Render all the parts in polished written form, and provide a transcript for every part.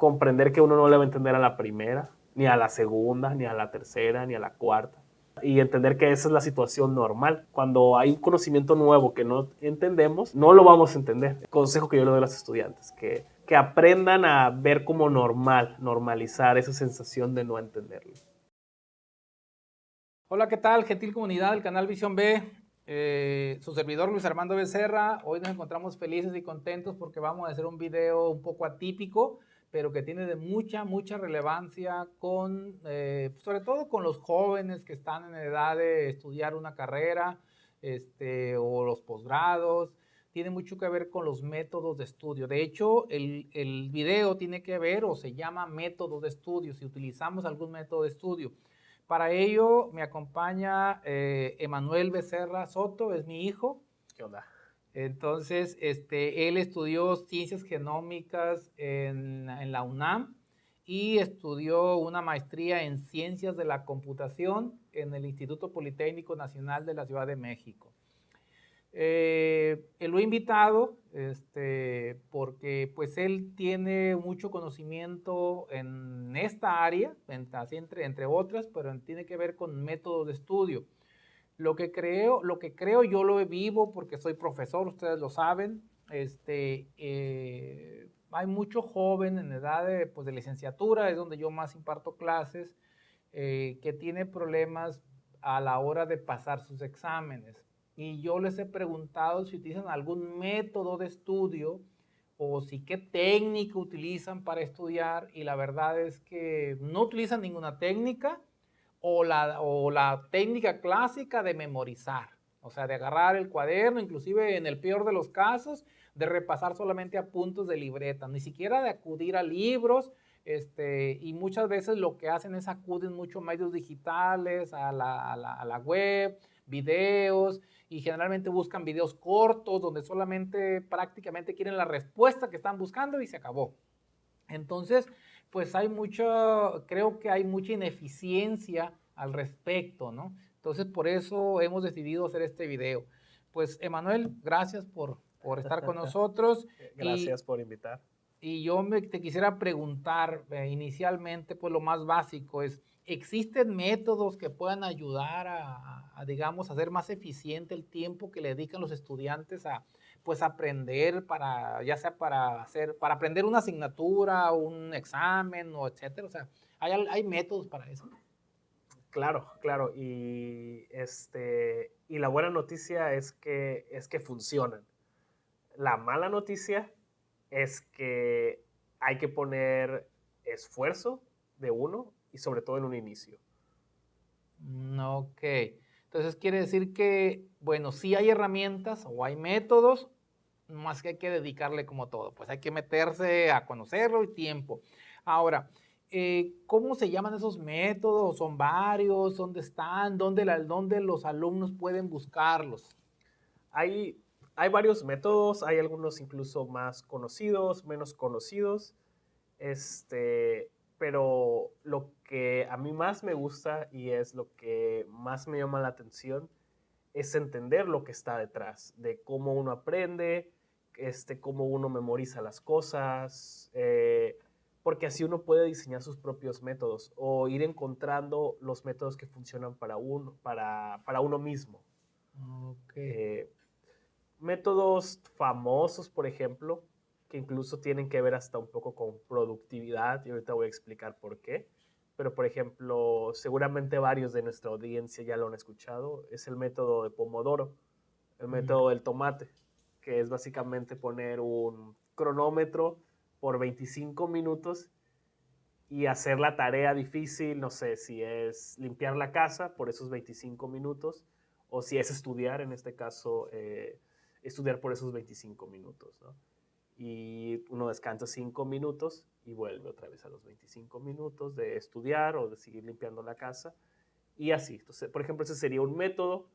comprender que uno no le va a entender a la primera, ni a la segunda, ni a la tercera, ni a la cuarta. Y entender que esa es la situación normal. Cuando hay un conocimiento nuevo que no entendemos, no lo vamos a entender. El consejo que yo le doy a los estudiantes, que aprendan a ver como normal, normalizar esa sensación de no entenderlo. Hola, ¿qué tal? Gentil comunidad del canal Visión B. Su servidor Luis Armando Becerra. Hoy nos encontramos felices y contentos porque vamos a hacer un video un poco atípico, pero que tiene de mucha relevancia con, sobre todo con los jóvenes que están en edad de estudiar una carrera, o los posgrados. Tiene mucho que ver con los métodos de estudio. De hecho, el video tiene que ver o se llama métodos de estudio, si utilizamos algún método de estudio. Para ello me acompaña Emanuel Becerra Soto, es mi hijo. ¿Qué onda? Entonces, él estudió ciencias genómicas en la UNAM y estudió una maestría en ciencias de la computación en el Instituto Politécnico Nacional de la Ciudad de México. Lo he invitado porque pues él tiene mucho conocimiento en esta área, así entre otras, pero tiene que ver con métodos de estudio. Lo que creo yo lo vivo porque soy profesor, ustedes lo saben. Hay mucho joven en edad pues de licenciatura, es donde yo más imparto clases, que tiene problemas a la hora de pasar sus exámenes. Y yo les he preguntado si utilizan algún método de estudio o si qué técnica utilizan para estudiar, y la verdad es que no utilizan ninguna técnica o la técnica clásica de memorizar, o sea, de agarrar el cuaderno, inclusive en el peor de los casos, de repasar solamente apuntes de libreta, ni siquiera de acudir a libros, y muchas veces lo que hacen es acuden mucho a medios digitales, a la web, videos, y generalmente buscan videos cortos donde solamente prácticamente quieren la respuesta que están buscando y se acabó. Entonces, pues creo que hay mucha ineficiencia al respecto, ¿no? Entonces, por eso hemos decidido hacer este video. Pues, Emanuel, gracias por estar con nosotros. Gracias por invitar. Y yo te quisiera preguntar inicialmente, pues lo más básico es, ¿existen métodos que puedan ayudar digamos, a hacer más eficiente el tiempo que le dedican los estudiantes a, pues, aprender ya sea para aprender una asignatura, un examen, o etcétera? O sea, ¿hay métodos para eso? Claro, claro. Y la buena noticia es que funcionan. La mala noticia es que hay que poner esfuerzo de uno y sobre todo en un inicio. Ok. Entonces quiere decir que, bueno, sí hay herramientas o hay métodos, más que hay que dedicarle como todo, pues hay que meterse a conocerlo y tiempo. Ahora, ¿cómo se llaman esos métodos? ¿Son varios? ¿Dónde están? ¿Dónde los alumnos pueden buscarlos? Hay, hay varios métodos, hay algunos incluso más conocidos, menos conocidos, pero lo que a mí más me gusta y es lo que más me llama la atención es entender lo que está detrás, de cómo uno aprende, cómo uno memoriza las cosas, porque así uno puede diseñar sus propios métodos o ir encontrando los métodos que funcionan para uno mismo. Ok. Eh, Métodos famosos, por ejemplo, que incluso tienen que ver hasta un poco con productividad, y ahorita voy a explicar por qué. Pero, por ejemplo, seguramente varios de nuestra audiencia ya lo han escuchado, es el método de Pomodoro, el método del tomate, que es básicamente poner un cronómetro por 25 minutos y hacer la tarea difícil, no sé si es limpiar la casa por esos 25 minutos o si es estudiar, en este caso, estudiar por esos 25 minutos, ¿no? Y uno descansa 5 minutos y vuelve otra vez a los 25 minutos de estudiar o de seguir limpiando la casa y así. Entonces, por ejemplo, ese sería un método.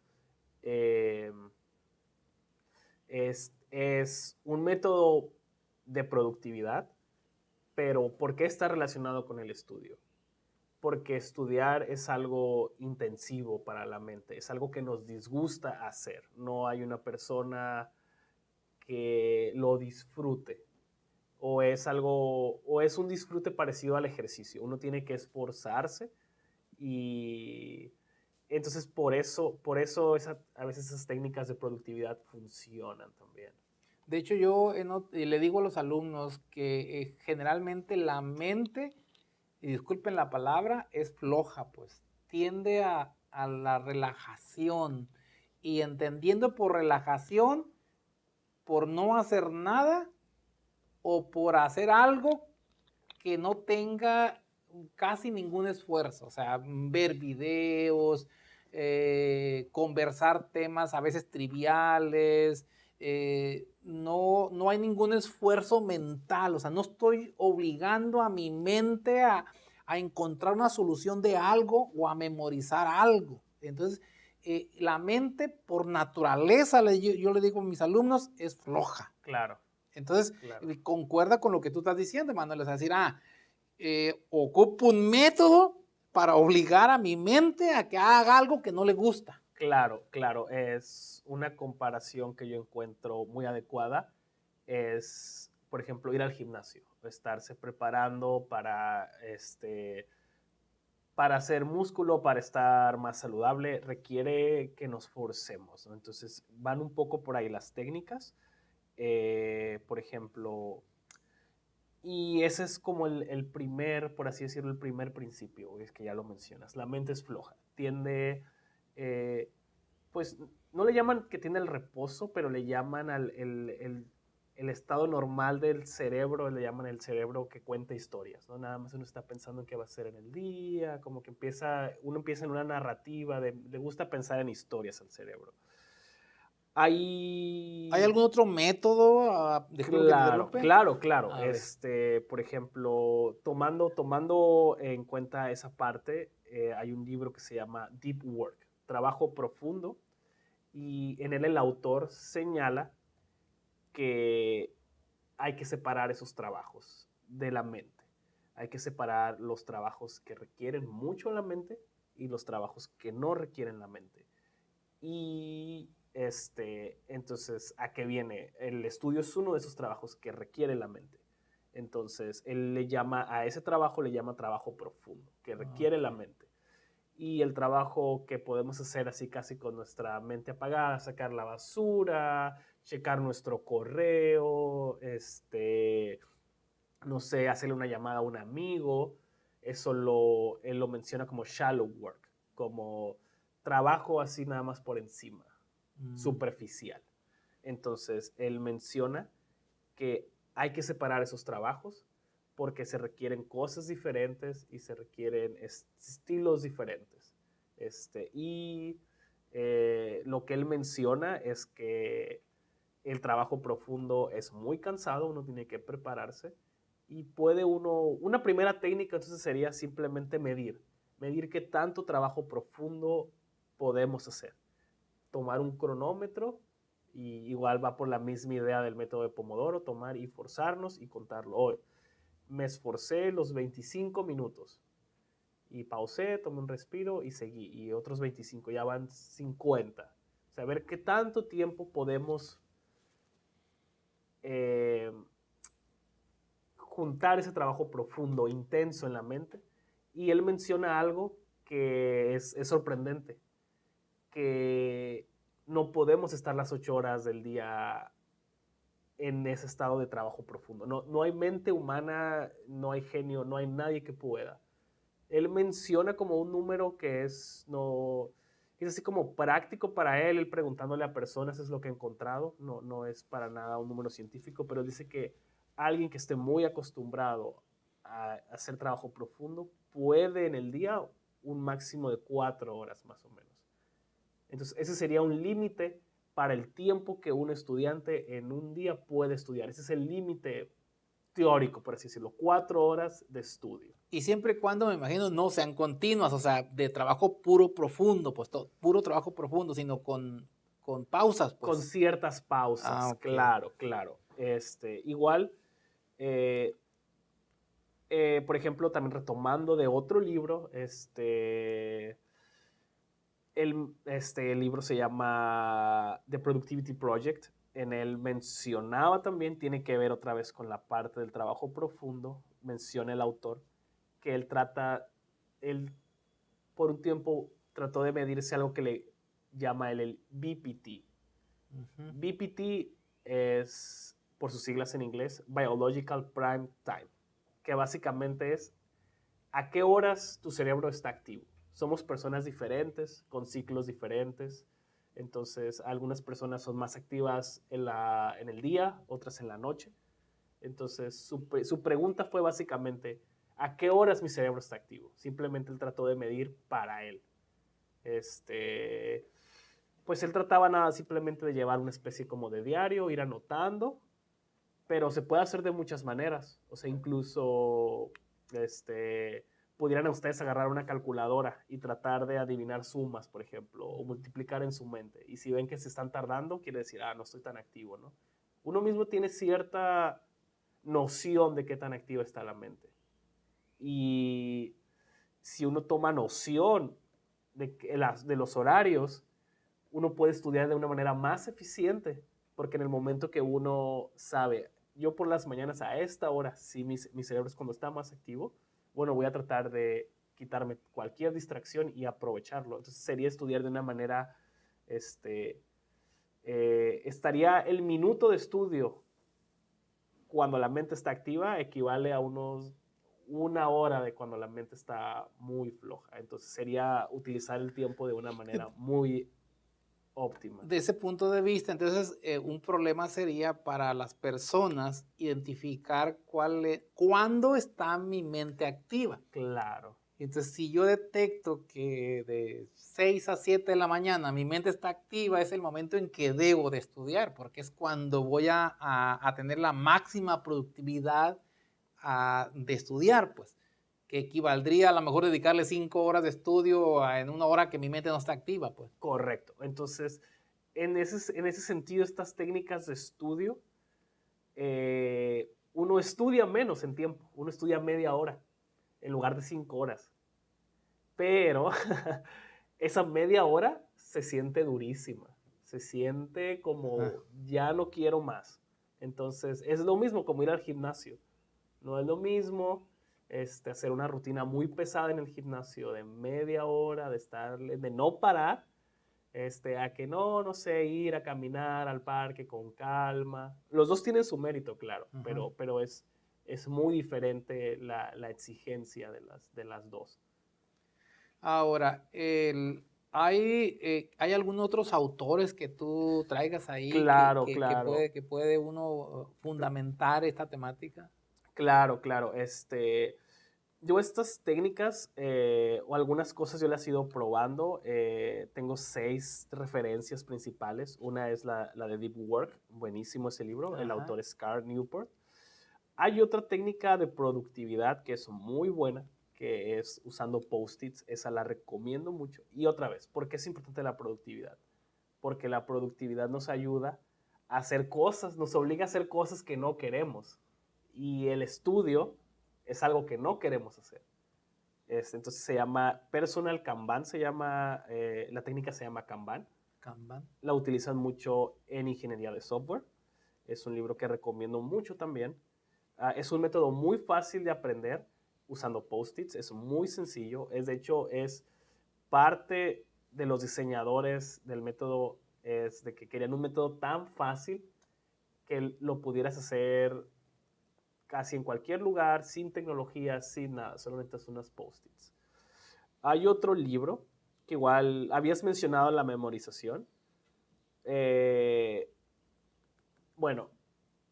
Eh, es un método de productividad, pero ¿por qué está relacionado con el estudio? Porque estudiar es algo intensivo para la mente, es algo que nos disgusta hacer. No hay una persona que lo disfrute o es algo, o es un disfrute parecido al ejercicio. Uno tiene que esforzarse y entonces a veces esas técnicas de productividad funcionan también. De hecho, yo le digo a los alumnos que generalmente la mente, y disculpen la palabra, es floja, pues tiende a la relajación. Y entendiendo por relajación, por no hacer nada o por hacer algo que no tenga casi ningún esfuerzo. O sea, ver videos, conversar temas a veces triviales. No hay ningún esfuerzo mental. O sea, no estoy obligando a mi mente a encontrar una solución de algo o a memorizar algo. Entonces, la mente por naturaleza, yo le digo a mis alumnos, es floja. Claro. Entonces, claro. concuerda con lo que tú estás diciendo, Manuel. Es decir, ocupo un método para obligar a mi mente a que haga algo que no le gusta. Claro, claro. Es una comparación que yo encuentro muy adecuada. Es, por ejemplo, ir al gimnasio, estarse preparando para hacer músculo, para estar más saludable, requiere que nos forcemos, ¿no? Entonces, van un poco por ahí las técnicas. Por ejemplo, y ese es como el primer, por así decirlo, el primer principio, es que ya lo mencionas. La mente es floja, tiende, eh, pues no le llaman que tiene el reposo, pero le llaman el estado normal del cerebro, le llaman el cerebro que cuenta historias, ¿no? Nada más uno está pensando en qué va a hacer en el día, como que uno empieza en una narrativa, le gusta pensar en historias al cerebro. ¿Hay algún otro método? Disculpe que te Claro, interrumpe. claro, claro. A ver. Por ejemplo, tomando en cuenta esa parte, hay un libro que se llama Deep Work, Trabajo Profundo, y en él el autor señala que hay que separar esos trabajos de la mente. Hay que separar los trabajos que requieren mucho la mente y los trabajos que no requieren la mente. Y entonces, ¿a qué viene? El estudio es uno de esos trabajos que requiere la mente. Entonces, él le llama a ese trabajo, le llama trabajo profundo, que requiere la mente. Y el trabajo que podemos hacer así casi con nuestra mente apagada, sacar la basura, checar nuestro correo, no sé, hacerle una llamada a un amigo, él lo menciona como shallow work, como trabajo así nada más por encima, superficial. Entonces, él menciona que hay que separar esos trabajos porque se requieren cosas diferentes y se requieren estilos diferentes. Lo que él menciona es que el trabajo profundo es muy cansado, uno tiene que prepararse y una primera técnica entonces sería simplemente medir qué tanto trabajo profundo podemos hacer. Tomar un cronómetro y igual va por la misma idea del método de Pomodoro, tomar y forzarnos y contarlo. Hoy me esforcé los 25 minutos y pausé, tomé un respiro y seguí. Y otros 25, ya van 50. Saber qué tanto tiempo podemos eh, juntar ese trabajo profundo, intenso en la mente. Y él menciona algo que es sorprendente, que no podemos estar las 8 horas del día en ese estado de trabajo profundo. No hay mente humana, no hay genio, no hay nadie que pueda. Él menciona como un número que no, es así como práctico para él preguntándole a personas es lo que ha encontrado, no es para nada un número científico, pero dice que alguien que esté muy acostumbrado a hacer trabajo profundo puede en el día un máximo de 4 horas más o menos. Entonces, ese sería un límite para el tiempo que un estudiante en un día puede estudiar. Ese es el límite teórico, por así decirlo, 4 horas de estudio. Y siempre y cuando, me imagino, no sean continuas, o sea, de trabajo puro profundo, pues puro trabajo profundo, sino con pausas, pues. Con ciertas pausas, Okay. claro, claro. Igual, por ejemplo, también retomando de otro libro, el libro se llama The Productivity Project en él mencionaba también, tiene que ver otra vez con la parte del trabajo profundo, menciona el autor, que él por un tiempo trató de medirse algo que le llama el BPT. BPT es, por sus siglas en inglés, Biological Prime Time, que básicamente es a qué horas tu cerebro está activo. Somos personas diferentes, con ciclos diferentes. Entonces, algunas personas son más activas en el día, otras en la noche. Entonces, su pregunta fue básicamente, ¿a qué horas mi cerebro está activo? Simplemente él trató de medir para él. Pues él trataba nada simplemente de llevar una especie como de diario, ir anotando, pero se puede hacer de muchas maneras. O sea, incluso pudieran ustedes agarrar una calculadora y tratar de adivinar sumas, por ejemplo, o multiplicar en su mente. Y si ven que se están tardando, quiere decir, no estoy tan activo, ¿no? Uno mismo tiene cierta noción de qué tan activa está la mente. Y si uno toma noción de los horarios, uno puede estudiar de una manera más eficiente, porque en el momento que uno sabe, yo por las mañanas a esta hora, si mi cerebro es cuando está más activo, bueno, voy a tratar de quitarme cualquier distracción y aprovecharlo. Entonces sería estudiar de una manera, estaría el minuto de estudio cuando la mente está activa equivale a una hora de cuando la mente está muy floja. Entonces sería utilizar el tiempo de una manera muy óptima. De ese punto de vista, entonces, un problema sería para las personas identificar cuándo está mi mente activa. Claro. Entonces, si yo detecto que de 6 a 7 de la mañana mi mente está activa, es el momento en que debo de estudiar, porque es cuando voy a tener la máxima productividad de estudiar, pues, que equivaldría a lo mejor dedicarle 5 horas de estudio en una hora que mi mente no está activa, pues. Correcto. Entonces, en ese sentido, estas técnicas de estudio, uno estudia menos en tiempo, uno estudia media hora en lugar de 5 horas. Pero esa media hora se siente durísima, se siente como ya no quiero más. Entonces, es lo mismo como ir al gimnasio. No es lo mismo hacer una rutina muy pesada en el gimnasio de media hora, de no parar, a que no sé, ir a caminar al parque con calma. Los dos tienen su mérito, claro, pero es muy diferente la exigencia de las dos. Ahora, ¿hay algunos otros autores que tú traigas ahí Claro, que puede uno fundamentar esta temática? claro. Yo estas técnicas o algunas cosas yo las he ido probando. Tengo 6 referencias principales. Una es la de Deep Work, buenísimo ese libro, el autor es Carl Newport. Hay otra técnica de productividad que es muy buena, que es usando post-its. Esa la recomiendo mucho. Y otra vez, ¿por qué es importante la productividad? Porque la productividad nos ayuda a hacer cosas, nos obliga a hacer cosas que no queremos. Y el estudio es algo que no queremos hacer. Entonces se llama Personal Kanban, la técnica se llama Kanban. Kanban. La utilizan mucho en ingeniería de software. Es un libro que recomiendo mucho también. Es un método muy fácil de aprender usando post-its. Es muy sencillo. De hecho, es parte de los diseñadores del método, es de que querían un método tan fácil que lo pudieras hacer casi en cualquier lugar, sin tecnología, sin nada, solamente es unas post-its. Hay otro libro que igual habías mencionado la memorización. Bueno,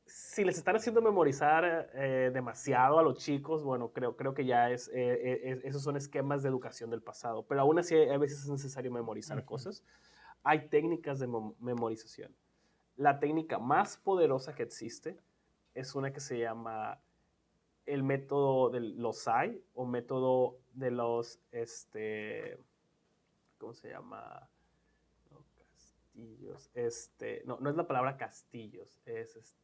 si les están haciendo memorizar demasiado a los chicos, bueno, creo que ya esos son esquemas de educación del pasado, pero aún así a veces es necesario memorizar cosas. Hay técnicas de memorización. La técnica más poderosa que existe es una que se llama el método de los SAI o método de los, ¿cómo se llama? No, castillos. No es la palabra castillos, es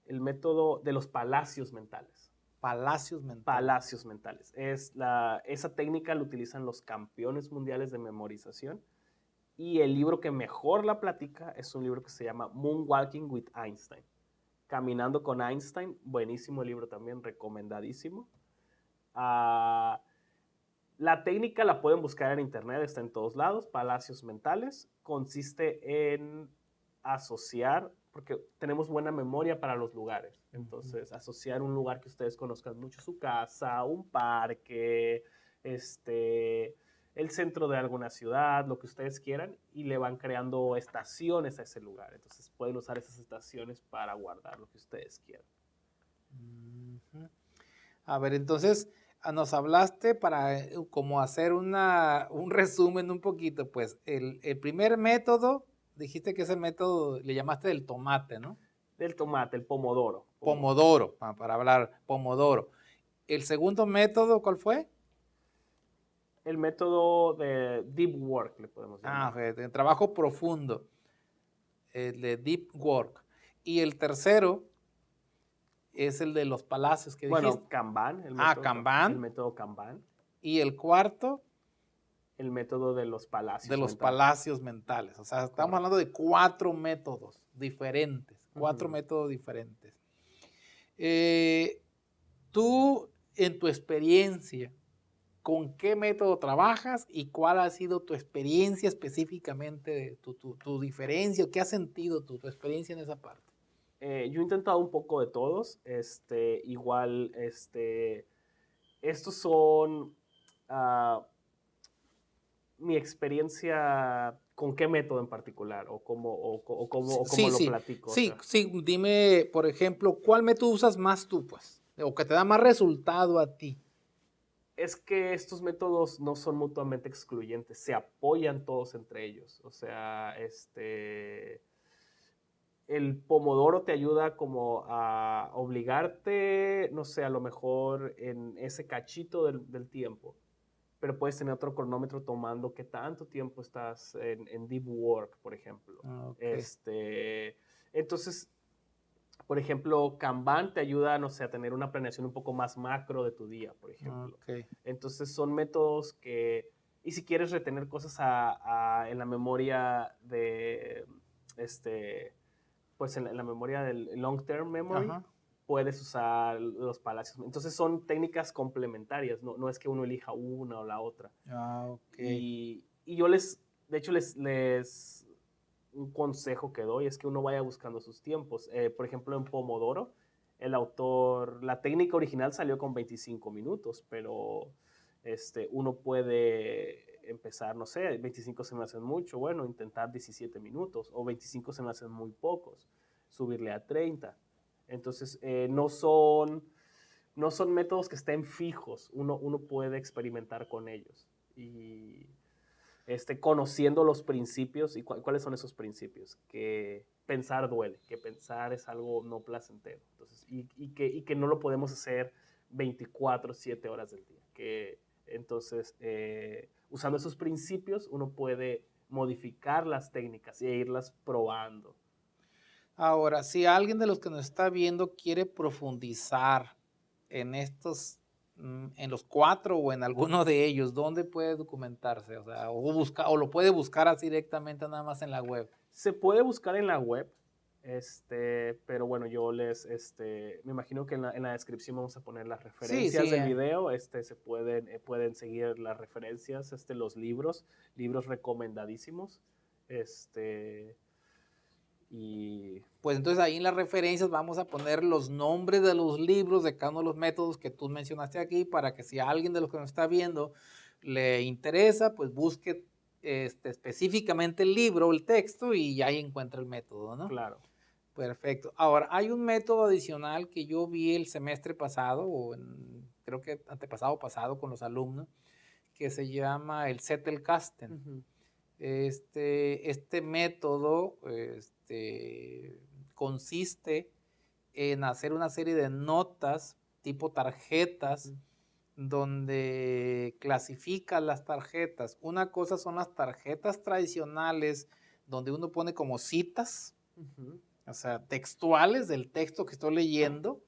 el método de los palacios mentales. Palacios mentales. Palacios mentales. Esa técnica la utilizan los campeones mundiales de memorización Y el libro que mejor la platica es un libro que se llama Moonwalking with Einstein. Caminando con Einstein, buenísimo libro también, recomendadísimo. Uh, la técnica la pueden buscar en internet, está en todos lados, Palacios Mentales. Consiste en asociar, porque tenemos buena memoria para los lugares, entonces asociar un lugar que ustedes conozcan mucho, su casa, un parque, el centro de alguna ciudad, lo que ustedes quieran, y le van creando estaciones a ese lugar. Entonces pueden usar esas estaciones para guardar lo que ustedes quieran. A ver, entonces nos hablaste para como hacer un resumen un poquito, pues el primer método, dijiste que ese método le llamaste del tomate, ¿no? Del tomate, el pomodoro. Pomodoro, para hablar, pomodoro. ¿El segundo método cuál fue? El método de deep work, le podemos llamar. De trabajo profundo, el de deep work. Y el tercero es el de los palacios que dijiste. Bueno, Kanban. Kanban. El método Kanban. Y el cuarto, el método de los palacios mentales. De los palacios mentales. O sea, estamos hablando de 4 métodos diferentes. 4 métodos diferentes. Tú, en tu experiencia, ¿con qué método trabajas y cuál ha sido tu experiencia específicamente, tu diferencia? ¿Qué has sentido tu experiencia en esa parte? Yo he intentado un poco de todos. Igual, estos son mi experiencia. ¿Con qué método en particular? ¿O cómo lo platico? Sí, o sea, sí, dime, por ejemplo, ¿cuál método usas más tú, pues? O que te da más resultado a ti. Es que estos métodos no son mutuamente excluyentes, se apoyan todos entre ellos. O sea, el pomodoro te ayuda como a obligarte, no sé, a lo mejor en ese cachito del tiempo, pero puedes tener otro cronómetro tomando qué tanto tiempo estás en deep work, por ejemplo. Entonces, por ejemplo, Kanban te ayuda, no sé, a tener una planeación un poco más macro de tu día, por ejemplo. Entonces son métodos que, y si quieres retener cosas en la memoria de, pues en la memoria del long term memory, puedes usar los palacios. Entonces son técnicas complementarias, no es que uno elija una o la otra. Y yo de hecho un consejo que doy es que uno vaya buscando sus tiempos. Por ejemplo, en Pomodoro, la técnica original salió con 25 minutos, pero uno puede empezar, no sé, 25 se me hacen mucho, bueno, intentar 17 minutos, o 25 se me hacen muy pocos, subirle a 30. Entonces, no son métodos que estén fijos, uno puede experimentar con ellos. Y conociendo los principios. ¿Y cuáles son esos principios? Que pensar duele, que pensar es algo no placentero. Entonces, y que no lo podemos hacer 24/7 horas del día. Entonces, usando esos principios, uno puede modificar las técnicas e irlas probando. Ahora, si alguien de los que nos está viendo quiere profundizar en en los 4 o en alguno de ellos, ¿dónde puede documentarse? O sea, o lo puede buscar así directamente nada más en la web. Se puede buscar en la web, pero bueno, yo me imagino que en la descripción vamos a poner las referencias del video. Se pueden seguir las referencias, los libros recomendadísimos. Y pues entonces ahí en las referencias vamos a poner los nombres de los libros de cada uno de los métodos que tú mencionaste aquí, para que si a alguien de los que nos está viendo le interesa, pues busque específicamente el libro, el texto, y ahí encuentra el método, ¿no? Claro. Perfecto. Ahora, hay un método adicional que yo vi el semestre pasado, creo que antepasado pasado con los alumnos, que se llama el Zettelkasten. Este método consiste en hacer una serie de notas tipo tarjetas, donde clasifica las tarjetas. Una cosa son las tarjetas tradicionales, donde uno pone como citas, o sea, textuales del texto que estoy leyendo,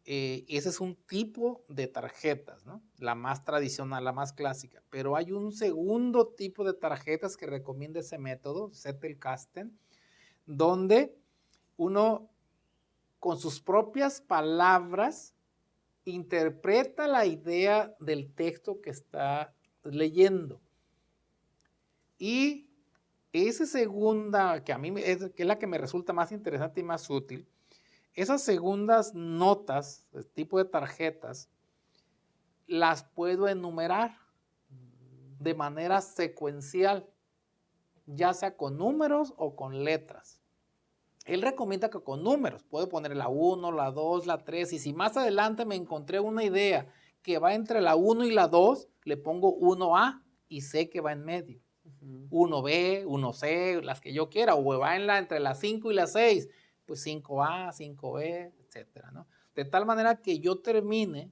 ese es un tipo de tarjetas, ¿no? La más tradicional, la más clásica. Pero hay un segundo tipo de tarjetas que recomienda ese método, Zettelkasten, donde uno con sus propias palabras interpreta la idea del texto que está leyendo. Y esa segunda, que a mí que es la que me resulta más interesante y más útil, esas segundas notas, el tipo de tarjetas, las puedo enumerar de manera secuencial, ya sea con números o con letras. Él recomienda que con números, puedo poner la 1, la 2, la 3, y si más adelante me encontré una idea que va entre la 1 y la 2, le pongo 1A y sé que va en medio. 1B, 1C, las que yo quiera, o va entre la 5 y la 6, pues 5A, 5B, etcétera, ¿no? De tal manera que yo termine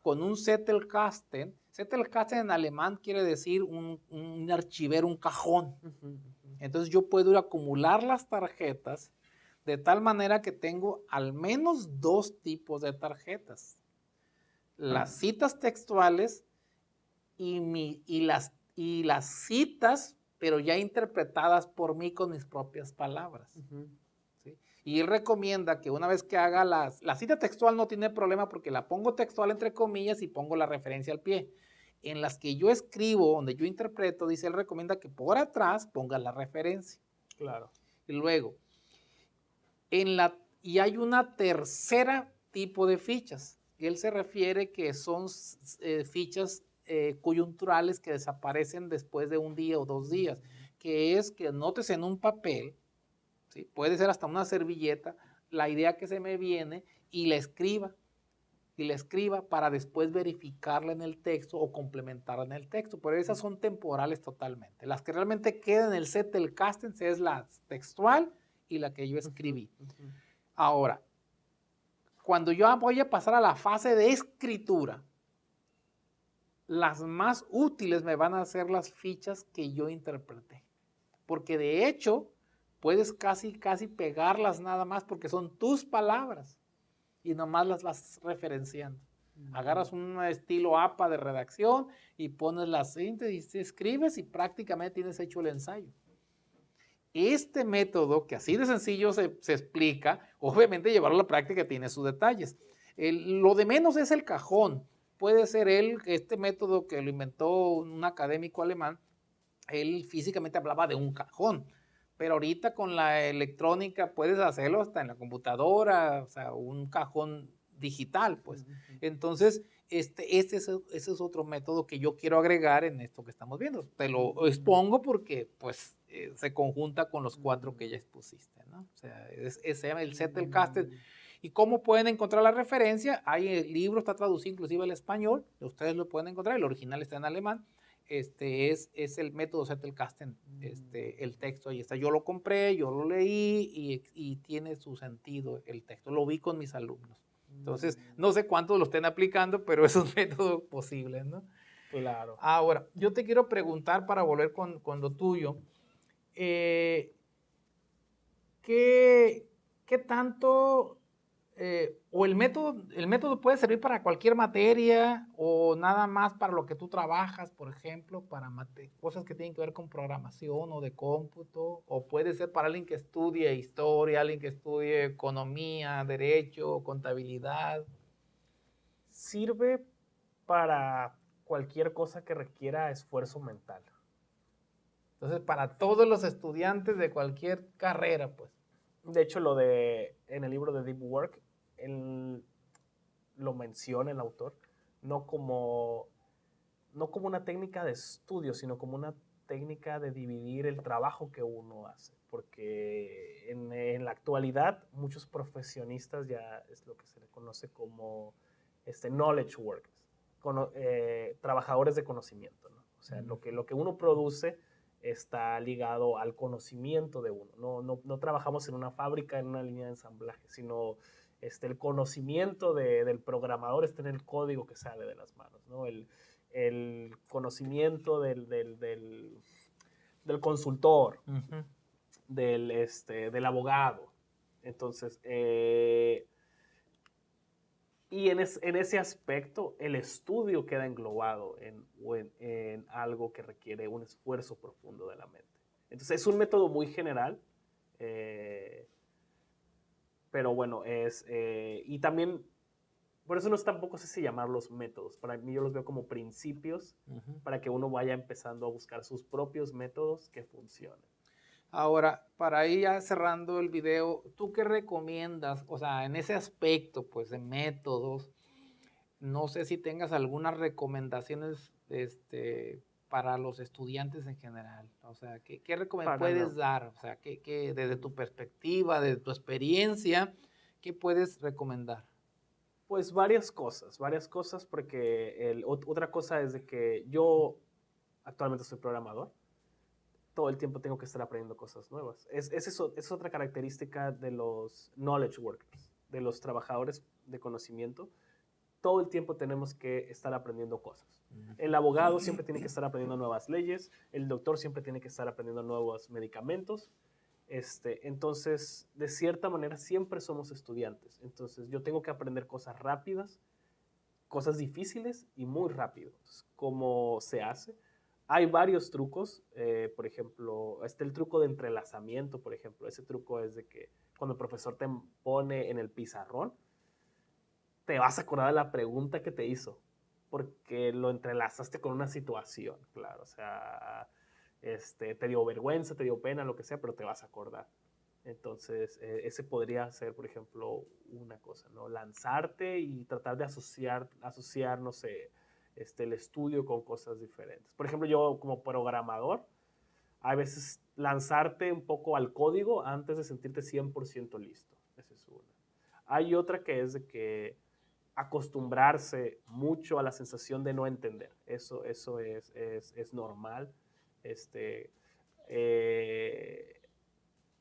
con un Zettelkasten. Zettelkasten en alemán quiere decir un archivero, un cajón. Entonces yo puedo ir a acumular las tarjetas de tal manera que tengo al menos dos tipos de tarjetas. Las citas textuales y las citas, pero ya interpretadas por mí con mis propias palabras. ¿Sí? Y él recomienda que una vez que haga la cita textual no tiene problema porque la pongo textual entre comillas y pongo la referencia al pie. En las que yo escribo, donde yo interpreto, dice, él recomienda que por atrás ponga la referencia. Claro. Y luego, y hay una tercera tipo de fichas. Él se refiere que son fichas coyunturales que desaparecen después de un día o 2 días, que es que notes en un papel, ¿sí? Puede ser hasta una servilleta, la idea que se me viene y la escriba para después verificarla en el texto o complementarla en el texto, pero esas son temporales totalmente. Las que realmente quedan en el Zettelkasten es la textual y la que yo escribí. Ahora, cuando yo voy a pasar a la fase de escritura, las más útiles me van a ser las fichas que yo interpreté. Porque de hecho, puedes casi pegarlas nada más porque son tus palabras y nomás las vas referenciando. Agarras un estilo APA de redacción y pones la síntesis, escribes y prácticamente tienes hecho el ensayo. Este método, que así de sencillo se explica, obviamente llevarlo a la práctica tiene sus detalles. Lo de menos es el cajón. Puede ser este método que lo inventó un académico alemán, él físicamente hablaba de un cajón, pero ahorita con la electrónica puedes hacerlo hasta en la computadora, o sea, un cajón digital, pues. Entonces, ese es otro método que yo quiero agregar en esto que estamos viendo. Te lo expongo porque, pues, se conjunta con los 4 que ya expusiste, ¿no? O sea, se llama el Zettelkasten. ¿Y cómo pueden encontrar la referencia? Hay el libro, está traducido inclusive al español, ustedes lo pueden encontrar, el original está en alemán. Es el método Zettelkasten, el texto ahí está. Yo lo compré, yo lo leí y tiene su sentido el texto. Lo vi con mis alumnos. Entonces, no sé cuántos lo estén aplicando, pero es un método posible, ¿no? Claro. Ahora, yo te quiero preguntar para volver con lo tuyo. ¿Qué tanto o el método puede servir para cualquier materia o nada más para lo que tú trabajas, por ejemplo, para cosas que tienen que ver con programación o de cómputo, o puede ser para alguien que estudie historia, alguien que estudie economía, derecho, contabilidad? Sirve para cualquier cosa que requiera esfuerzo mental. Entonces, para todos los estudiantes de cualquier carrera, pues. De hecho, en el libro de Deep Work, él lo menciona el autor, no como una técnica de estudio, sino como una técnica de dividir el trabajo que uno hace. Porque en la actualidad muchos profesionistas ya es lo que se le conoce como knowledge workers, trabajadores de conocimiento, ¿no? O sea, lo que uno produce está ligado al conocimiento de uno. No trabajamos en una fábrica, en una línea de ensamblaje, sino el conocimiento del programador está en el código que sale de las manos, ¿no? El conocimiento del consultor, del abogado. Entonces, Y en ese aspecto, el estudio queda englobado en algo que requiere un esfuerzo profundo de la mente. Entonces, es un método muy general, eh, pero bueno, y también, por eso no es tampoco sé si llamarlos métodos. Para mí yo los veo como principios para que uno vaya empezando a buscar sus propios métodos que funcionen. Ahora, para ir ya cerrando el video, ¿tú qué recomiendas? O sea, en ese aspecto, pues, de métodos, no sé si tengas algunas recomendaciones, para los estudiantes en general. O sea, ¿qué Para puedes no. dar? O sea, desde tu perspectiva, desde tu experiencia, ¿qué puedes recomendar? Pues varias cosas, porque otra cosa es de que yo actualmente soy programador, todo el tiempo tengo que estar aprendiendo cosas nuevas. Es otra característica de los knowledge workers, de los trabajadores de conocimiento. Todo el tiempo tenemos que estar aprendiendo cosas. El abogado siempre tiene que estar aprendiendo nuevas leyes, el doctor siempre tiene que estar aprendiendo nuevos medicamentos. Entonces, de cierta manera, siempre somos estudiantes. Entonces, yo tengo que aprender cosas rápidas, cosas difíciles y muy rápido. Entonces, ¿cómo se hace? Hay varios trucos. Por ejemplo, está el truco de entrelazamiento, por ejemplo. Ese truco es de que cuando el profesor te pone en el pizarrón, te vas a acordar de la pregunta que te hizo, porque lo entrelazaste con una situación, claro. O sea, te dio vergüenza, te dio pena, lo que sea, pero te vas a acordar. Entonces, ese podría ser, por ejemplo, una cosa, ¿no? Lanzarte y tratar de asociar, no sé, el estudio con cosas diferentes. Por ejemplo, yo como programador, a veces lanzarte un poco al código antes de sentirte 100% listo. Esa es una. Hay otra que es de que acostumbrarse mucho a la sensación de no entender. Eso es normal. Este, eh,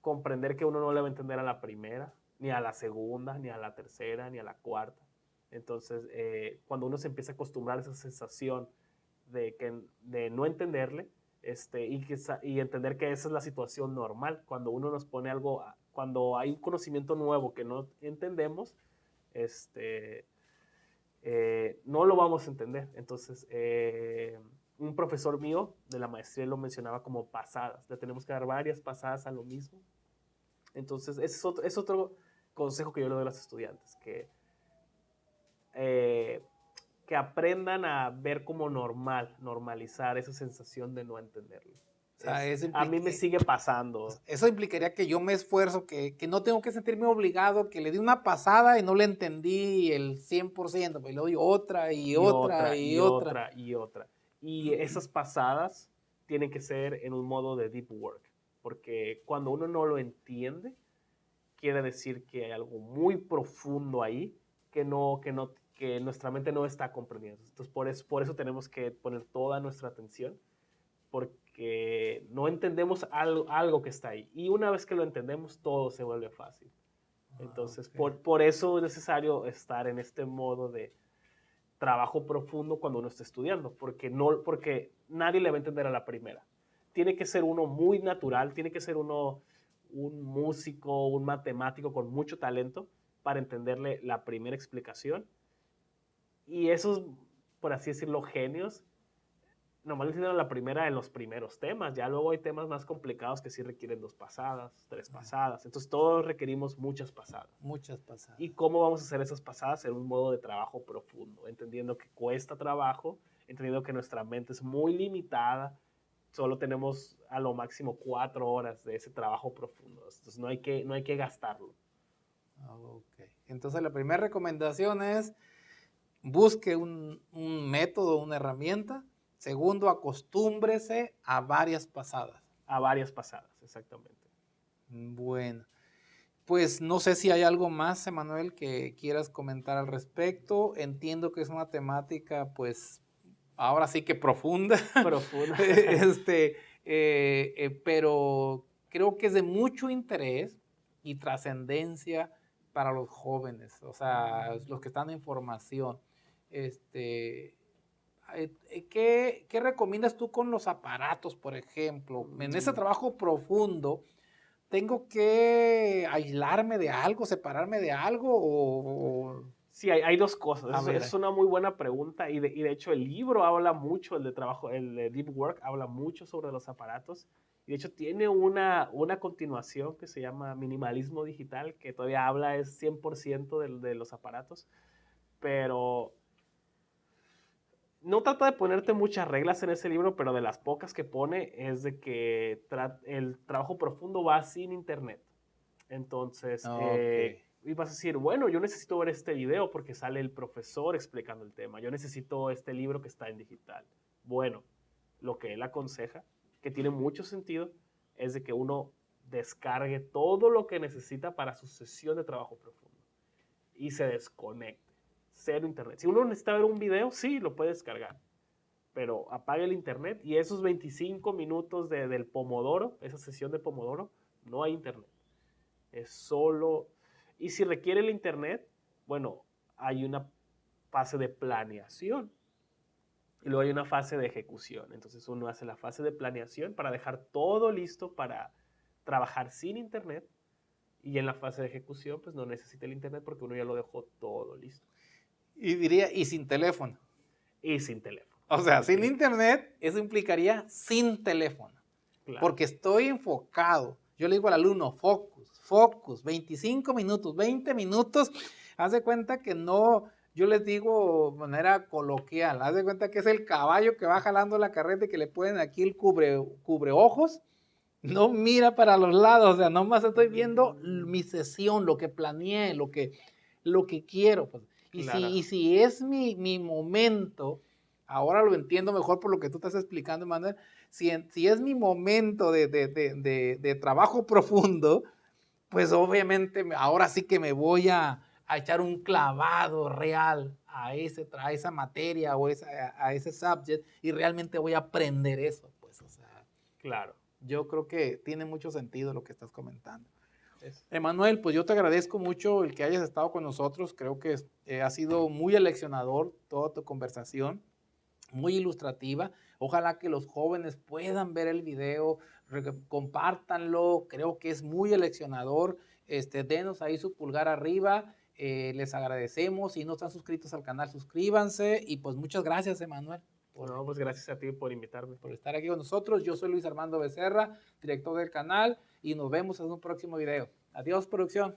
Comprender que uno no le va a entender a la primera, ni a la segunda, ni a la tercera, ni a la cuarta. Entonces, cuando uno se empieza a acostumbrar a esa sensación de no entenderle, y entender que esa es la situación normal, cuando uno nos pone algo, cuando hay un conocimiento nuevo que no entendemos, este, no lo vamos a entender. Entonces, un profesor mío de la maestría lo mencionaba como pasadas. Le tenemos que dar varias pasadas a lo mismo. Entonces, ese es otro consejo que yo le doy a los estudiantes, eh, que aprendan a ver como normal, normalizar esa sensación de no entenderlo. O sea, A mí me sigue pasando. eso implicaría que yo me esfuerzo, que no tengo que sentirme obligado, que le di una pasada y no le entendí el 100%, pues le doy otra y Y otra otra, y y otra. otra, y otra. Y esas pasadas tienen que ser en un modo de deep work, porque cuando uno no lo entiende, quiere decir que hay algo muy profundo ahí que nuestra mente no está comprendiendo. Entonces, por eso tenemos que poner toda nuestra atención, porque no entendemos algo que está ahí. Y una vez que lo entendemos, todo se vuelve fácil. Entonces, Okay. por eso es necesario estar en este modo de trabajo profundo cuando uno está estudiando, porque nadie le va a entender a la primera. Tiene que ser uno muy natural, tiene que ser uno un músico, un matemático con mucho talento para entenderle la primera explicación. Y esos, por así decirlo, genios, nomás le entienden la primera en los primeros temas. Ya luego hay temas más complicados que sí requieren 2 pasadas, 3 pasadas. Entonces todos requerimos muchas pasadas. Muchas pasadas. ¿Y cómo vamos a hacer esas pasadas? En un modo de trabajo profundo, entendiendo que cuesta trabajo, entendiendo que nuestra mente es muy limitada, solo tenemos a lo máximo 4 horas de ese trabajo profundo, entonces no hay que gastarlo. Ok. Entonces la primera recomendación es busque un método, una herramienta. Segundo, acostúmbrese a varias pasadas. A varias pasadas, exactamente. Bueno, pues no sé si hay algo más, Emanuel, que quieras comentar al respecto. Entiendo que es una temática, pues, ahora sí que profunda, Profunda. este, pero creo que es de mucho interés y trascendencia para los jóvenes, o sea, los que están en formación. ¿Qué recomiendas tú con los aparatos, por ejemplo? En ese trabajo profundo, ¿tengo que aislarme de algo, separarme de algo? Sí, hay dos cosas. A ver. Es una muy buena pregunta y de hecho el libro habla mucho, el de trabajo, el de Deep Work habla mucho sobre los aparatos. Y de hecho tiene una continuación que se llama Minimalismo Digital, que todavía habla es 100% de los aparatos, pero no trata de ponerte muchas reglas en ese libro, pero de las pocas que pone es de que el trabajo profundo va sin internet. Entonces, Ok. y vas a decir, bueno, yo necesito ver este video porque sale el profesor explicando el tema. Yo necesito este libro que está en digital. Bueno, lo que él aconseja, que tiene mucho sentido, es de que uno descargue todo lo que necesita para su sesión de trabajo profundo y se desconecte. Cero internet. Si uno necesita ver un video, sí, lo puede descargar, pero apague el internet y esos 25 minutos del Pomodoro, esa sesión de Pomodoro, no hay internet. Es solo... Y si requiere el internet, bueno, hay una fase de planeación y luego hay una fase de ejecución. Entonces uno hace la fase de planeación para dejar todo listo para trabajar sin internet y en la fase de ejecución pues no necesita el internet porque uno ya lo dejó todo listo. Y diría, y sin teléfono. Y sin teléfono. O sea, sin internet, eso implicaría sin teléfono. Claro. Porque estoy enfocado. Yo le digo al alumno, focus, 25 minutos, 20 minutos. Haz de cuenta que no, yo les digo de manera coloquial, haz de cuenta que es el caballo que va jalando la carreta y que le ponen aquí el cubre ojos. No mira para los lados, o sea, nomás estoy viendo mi sesión, lo que planeé, lo que quiero. Pues. Claro. Y si es mi momento, ahora lo entiendo mejor por lo que tú estás explicando, Manuel, si es mi momento de trabajo profundo, pues obviamente ahora sí que me voy a echar un clavado real a esa materia o a ese subject y realmente voy a aprender eso, pues, o sea. Claro. Yo creo que tiene mucho sentido lo que estás comentando. Es... Emanuel, pues yo te agradezco mucho el que hayas estado con nosotros. Creo que ha sido muy aleccionador toda tu conversación, muy ilustrativa. Ojalá que los jóvenes puedan ver el video, compártanlo. Creo que es muy aleccionador. Denos ahí su pulgar arriba. Les agradecemos. Si no están suscritos al canal, suscríbanse. Y pues muchas gracias, Emanuel. No, pues gracias a ti por invitarme. Por estar aquí con nosotros. Yo soy Luis Armando Becerra, director del canal, y nos vemos en un próximo video. Adiós, producción.